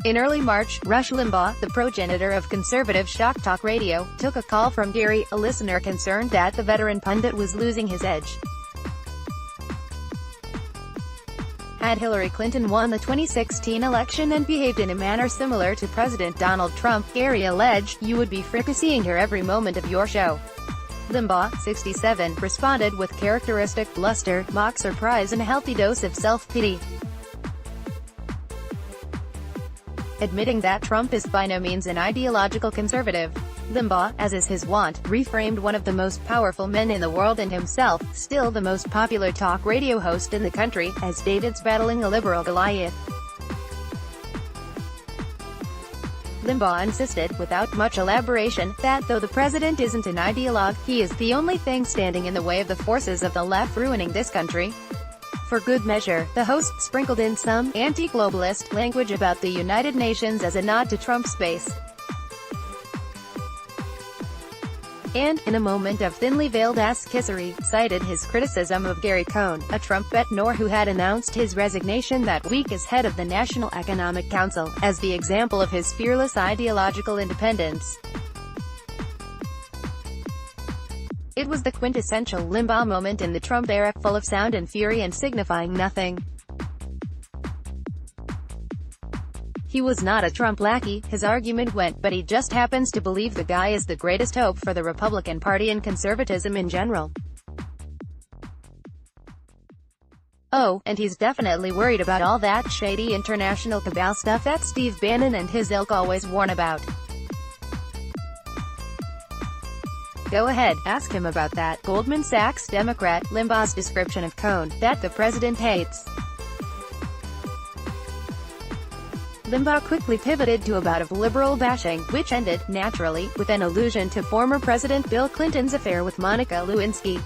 In early March, Rush Limbaugh, the progenitor of conservative shock talk radio, took a call from Gary, a listener concerned that the veteran pundit was losing his edge. Had Hillary Clinton won the 2016 election and behaved in a manner similar to President Donald Trump, Gary alleged, you would be fricasseeing her every moment of your show. Limbaugh, 67, responded with characteristic bluster, mock surprise and a healthy dose of self-pity. Admitting that Trump is by no means an ideological conservative, Limbaugh, as is his wont, reframed one of the most powerful men in the world and himself, still the most popular talk radio host in the country, as David's battling a liberal Goliath. Limbaugh insisted, without much elaboration, that though the president isn't an ideologue, he is the only thing standing in the way of the forces of the left ruining this country. For good measure, the host sprinkled in some anti-globalist language about the United Nations as a nod to Trump's base. And, in a moment of thinly veiled ass-kissery, cited his criticism of Gary Cohn, a Trump vet-nor who had announced his resignation that week as head of the National Economic Council, as the example of his fearless ideological independence. It was the quintessential Limbaugh moment in the Trump era, full of sound and fury and signifying nothing. He was not a Trump lackey, his argument went, but he just happens to believe the guy is the greatest hope for the Republican Party and conservatism in general. Oh, and he's definitely worried about all that shady international cabal stuff that Steve Bannon and his ilk always warn about. Go ahead, ask him about that. Goldman Sachs Democrat, Limbaugh's description of Cohn, that the president hates. Limbaugh quickly pivoted to a bout of liberal bashing, which ended, naturally, with an allusion to former President Bill Clinton's affair with Monica Lewinsky.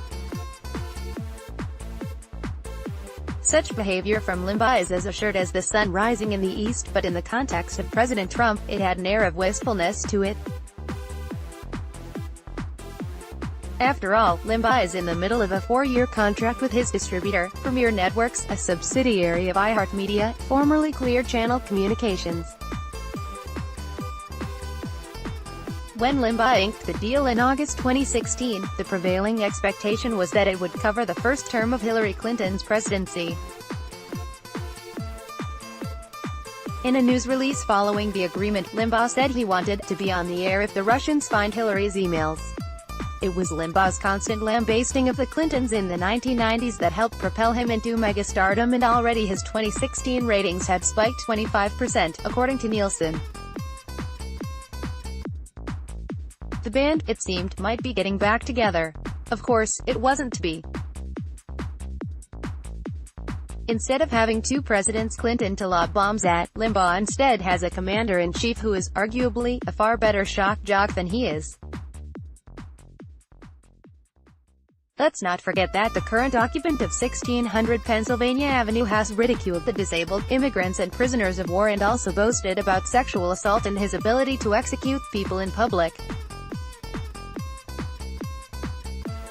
Such behavior from Limbaugh is as assured as the sun rising in the east, but in the context of President Trump, it had an air of wistfulness to it. After all, Limbaugh is in the middle of a 4-year contract with his distributor, Premier Networks, a subsidiary of iHeartMedia, formerly Clear Channel Communications. When Limbaugh inked the deal in August 2016, the prevailing expectation was that it would cover the first term of Hillary Clinton's presidency. In a news release following the agreement, Limbaugh said he wanted to be on the air if the Russians find Hillary's emails. It was Limbaugh's constant lambasting of the Clintons in the 1990s that helped propel him into megastardom, and already his 2016 ratings had spiked 25%, according to Nielsen. The band, it seemed, might be getting back together. Of course, it wasn't to be. Instead of having two presidents Clinton to lob bombs at, Limbaugh instead has a commander-in-chief who is, arguably, a far better shock jock than he is. Let's not forget that the current occupant of 1600 Pennsylvania Avenue has ridiculed the disabled, immigrants and prisoners of war, and also boasted about sexual assault and his ability to execute people in public.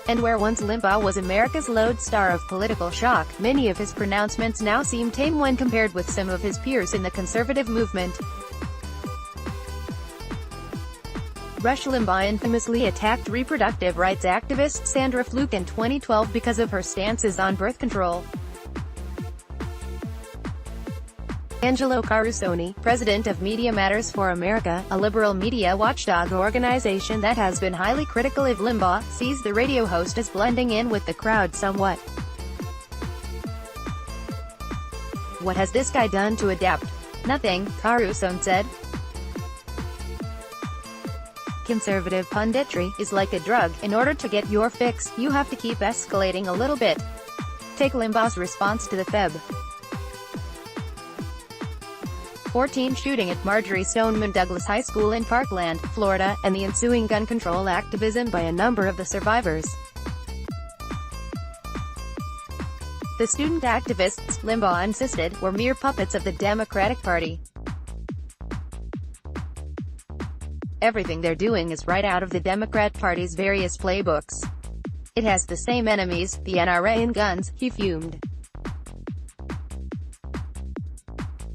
And where once Limbaugh was America's lodestar of political shock, many of his pronouncements now seem tame when compared with some of his peers in the conservative movement. Rush Limbaugh infamously attacked reproductive rights activist Sandra Fluke in 2012 because of her stances on birth control. Angelo Carusone, president of Media Matters for America, a liberal media watchdog organization that has been highly critical of Limbaugh, sees the radio host as blending in with the crowd somewhat. What has this guy done to adapt? Nothing, Carusone said. Conservative punditry is like a drug. In order to get your fix, you have to keep escalating a little bit. Take Limbaugh's response to the Feb. 14 shooting at Marjorie Stoneman Douglas High School in Parkland, Florida, and the ensuing gun control activism by a number of the survivors. The student activists, Limbaugh insisted, were mere puppets of the Democratic Party. Everything they're doing is right out of the Democrat Party's various playbooks. It has the same enemies, the NRA and guns, he fumed.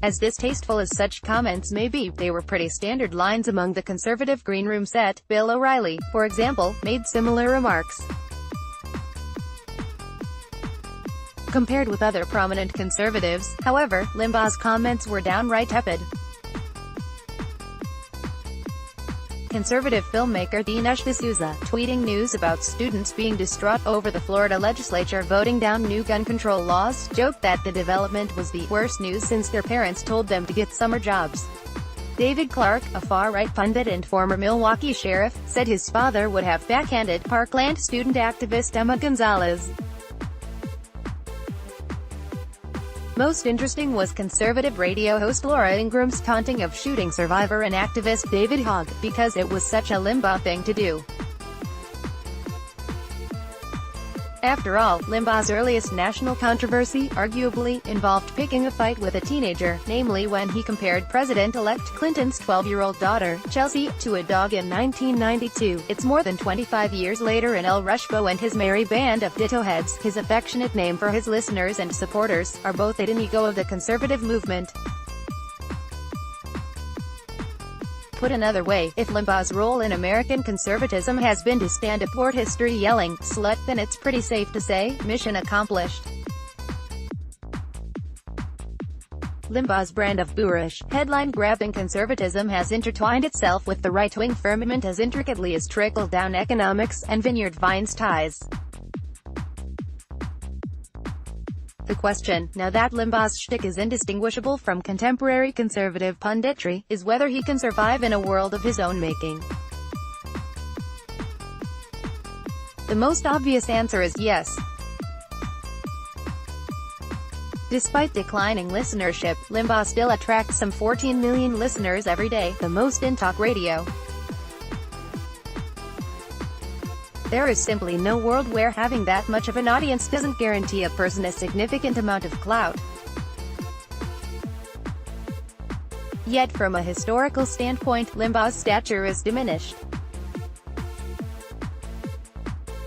As distasteful as such comments may be, they were pretty standard lines among the conservative green room set. Bill O'Reilly, for example, made similar remarks. Compared with other prominent conservatives, however, Limbaugh's comments were downright tepid. Conservative filmmaker Dinesh D'Souza, tweeting news about students being distraught over the Florida legislature voting down new gun control laws, joked that the development was the worst news since their parents told them to get summer jobs. David Clark, a far-right pundit and former Milwaukee sheriff, said his father would have backhanded Parkland student activist Emma Gonzalez. Most interesting was conservative radio host Laura Ingram's taunting of shooting survivor and activist David Hogg, because it was such a Limbaugh thing to do. After all, Limbaugh's earliest national controversy, arguably, involved picking a fight with a teenager, namely when he compared President-elect Clinton's 12-year-old daughter, Chelsea, to a dog in 1992. It's more than 25 years later and El Rushbo and his merry band of ditto heads, his affectionate name for his listeners and supporters, are both an inigo of the conservative movement. Put another way, if Limbaugh's role in American conservatism has been to stand aboard history yelling, "slut," then it's pretty safe to say, mission accomplished. Limbaugh's brand of boorish, headline-grabbing conservatism has intertwined itself with the right-wing firmament as intricately as trickle-down economics and Vineyard Vines ties. The question, now that Limbaugh's shtick is indistinguishable from contemporary conservative punditry, is whether he can survive in a world of his own making. The most obvious answer is yes. Despite declining listenership, Limbaugh still attracts some 14 million listeners every day, the most in talk radio. There is simply no world where having that much of an audience doesn't guarantee a person a significant amount of clout. Yet from a historical standpoint, Limbaugh's stature is diminished.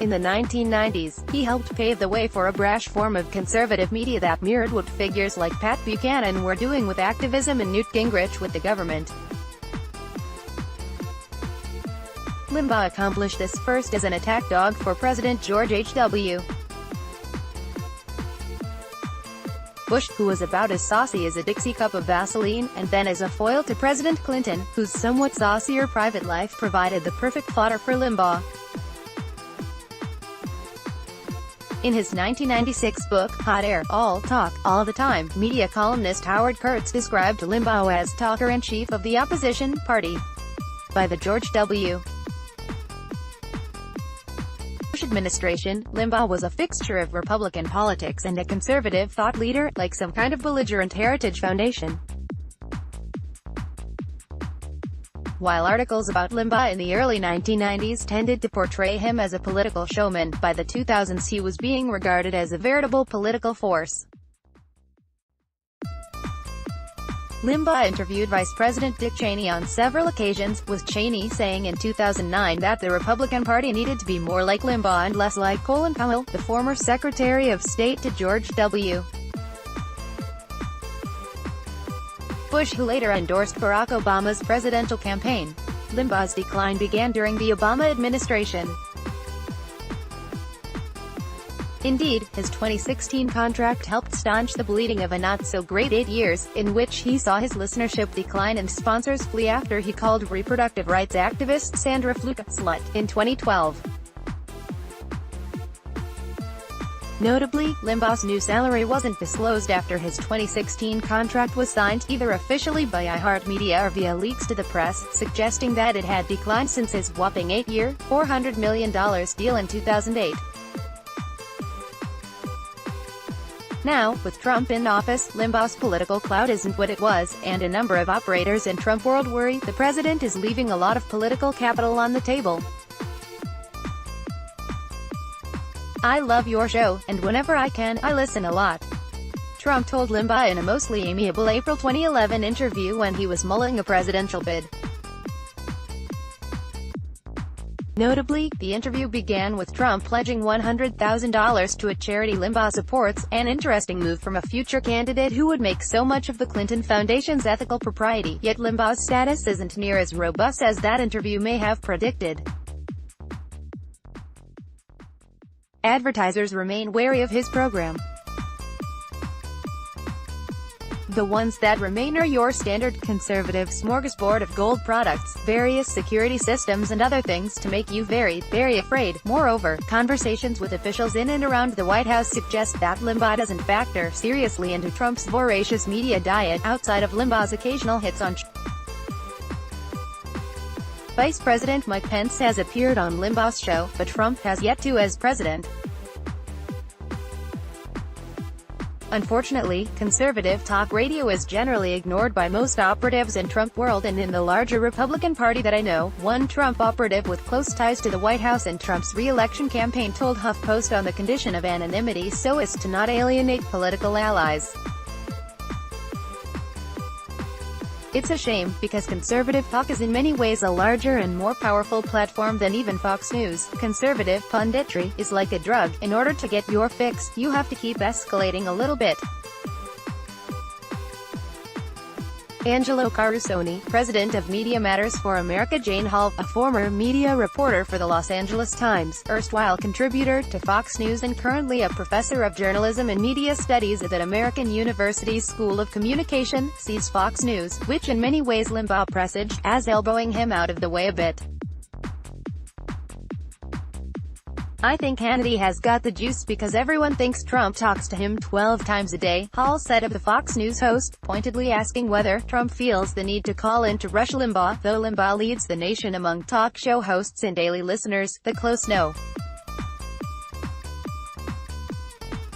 In the 1990s, he helped pave the way for a brash form of conservative media that mirrored what figures like Pat Buchanan were doing with activism and Newt Gingrich with the government. Limbaugh accomplished this first as an attack dog for President George H.W. Bush, who was about as saucy as a Dixie cup of Vaseline, and then as a foil to President Clinton, whose somewhat saucier private life provided the perfect fodder for Limbaugh. In his 1996 book, Hot Air, All Talk, All the Time, media columnist Howard Kurtz described Limbaugh as talker-in-chief of the opposition party. By the George W. Bush administration, Limbaugh was a fixture of Republican politics and a conservative thought leader, like some kind of belligerent heritage foundation. While articles about Limbaugh in the early 1990s tended to portray him as a political showman, by the 2000s he was being regarded as a veritable political force. Limbaugh interviewed Vice President Dick Cheney on several occasions, with Cheney saying in 2009 that the Republican Party needed to be more like Limbaugh and less like Colin Powell, the former Secretary of State to George W. Bush, who later endorsed Barack Obama's presidential campaign. Limbaugh's decline began during the Obama administration. Indeed, his 2016 contract helped staunch the bleeding of a not-so-great 8 years, in which he saw his listenership decline and sponsors flee after he called reproductive rights activist Sandra Fluke a slut in 2012. Notably, Limbaugh's new salary wasn't disclosed after his 2016 contract was signed, either officially by iHeartMedia or via leaks to the press, suggesting that it had declined since his whopping 8-year, $400 million deal in 2008. Now, with Trump in office, Limbaugh's political clout isn't what it was, and a number of operators in Trump world worry the president is leaving a lot of political capital on the table. "I love your show, and whenever I can, I listen a lot," Trump told Limbaugh in a mostly amiable April 2011 interview when he was mulling a presidential bid. Notably, the interview began with Trump pledging $100,000 to a charity Limbaugh supports, an interesting move from a future candidate who would make so much of the Clinton Foundation's ethical propriety, yet Limbaugh's status isn't near as robust as that interview may have predicted. Advertisers remain wary of his program. The ones that remain are your standard conservative smorgasbord of gold products, various security systems and other things to make you very, very afraid. Moreover, conversations with officials in and around the White House suggest that Limbaugh doesn't factor seriously into Trump's voracious media diet, outside of Limbaugh's occasional hits on Vice President Mike Pence has appeared on Limbaugh's show, but Trump has yet to as president. Unfortunately, conservative talk radio is generally ignored by most operatives in Trump world, and in the larger Republican Party that I know, one Trump operative with close ties to the White House and Trump's re-election campaign told HuffPost on the condition of anonymity so as to not alienate political allies. It's a shame, because conservative talk is in many ways a larger and more powerful platform than even Fox News. Conservative punditry is like a drug. In order to get your fix, you have to keep escalating a little bit. Angelo Carusone, president of Media Matters for America. Jane Hall, a former media reporter for the Los Angeles Times, erstwhile contributor to Fox News and currently a professor of journalism and media studies at American University's School of Communication, sees Fox News, which in many ways Limbaugh presaged, as elbowing him out of the way a bit. "I think Hannity has got the juice because everyone thinks Trump talks to him 12 times a day," Hall said of the Fox News host, pointedly asking whether Trump feels the need to call in to Rush Limbaugh. Though Limbaugh leads the nation among talk show hosts and daily listeners, the close no.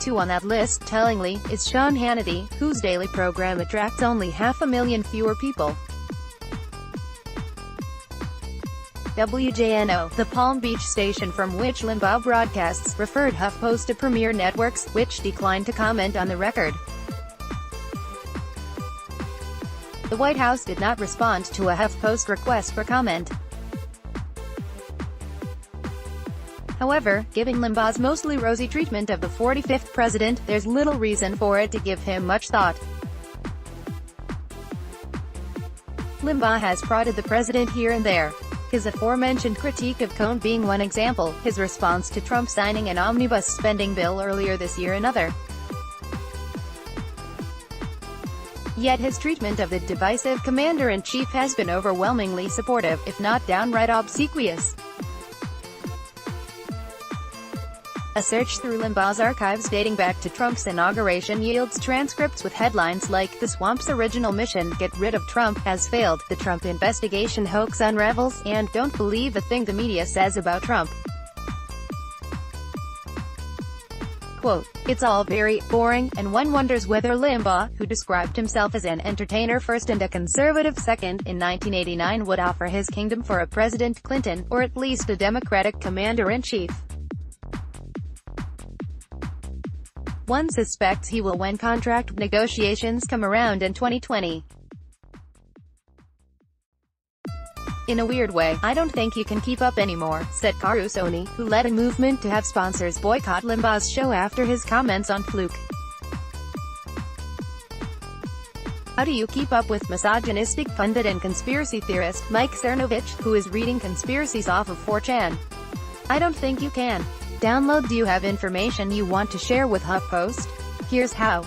2 on that list, tellingly, is Sean Hannity, whose daily program attracts only 500,000 fewer people. WJNO, the Palm Beach station from which Limbaugh broadcasts, referred HuffPost to Premier Networks, which declined to comment on the record. The White House did not respond to a HuffPost request for comment. However, given Limbaugh's mostly rosy treatment of the 45th president, there's little reason for it to give him much thought. Limbaugh has prodded the president here and there. His aforementioned critique of Cohn being one example, his response to Trump signing an omnibus spending bill earlier this year another. Yet his treatment of the divisive commander-in-chief has been overwhelmingly supportive, if not downright obsequious. A search through Limbaugh's archives dating back to Trump's inauguration yields transcripts with headlines like, "The Swamp's original mission, get rid of Trump, has failed, the Trump investigation hoax unravels," and "Don't believe a thing the media says about Trump." Quote, "It's all very boring, and one wonders whether Limbaugh, who described himself as an entertainer first and a conservative second, in 1989 would offer his kingdom for a President Clinton, or at least a Democratic commander-in-chief. One suspects he will when contract negotiations come around in 2020. In a weird way, I don't think you can keep up anymore," said Carusone, who led a movement to have sponsors boycott Limbaugh's show after his comments on Fluke. "How do you keep up with misogynistic pundit and conspiracy theorist Mike Cernovich, who is reading conspiracies off of 4chan? I don't think you can. Download. Do you have information you want to share with HuffPost? Here's how.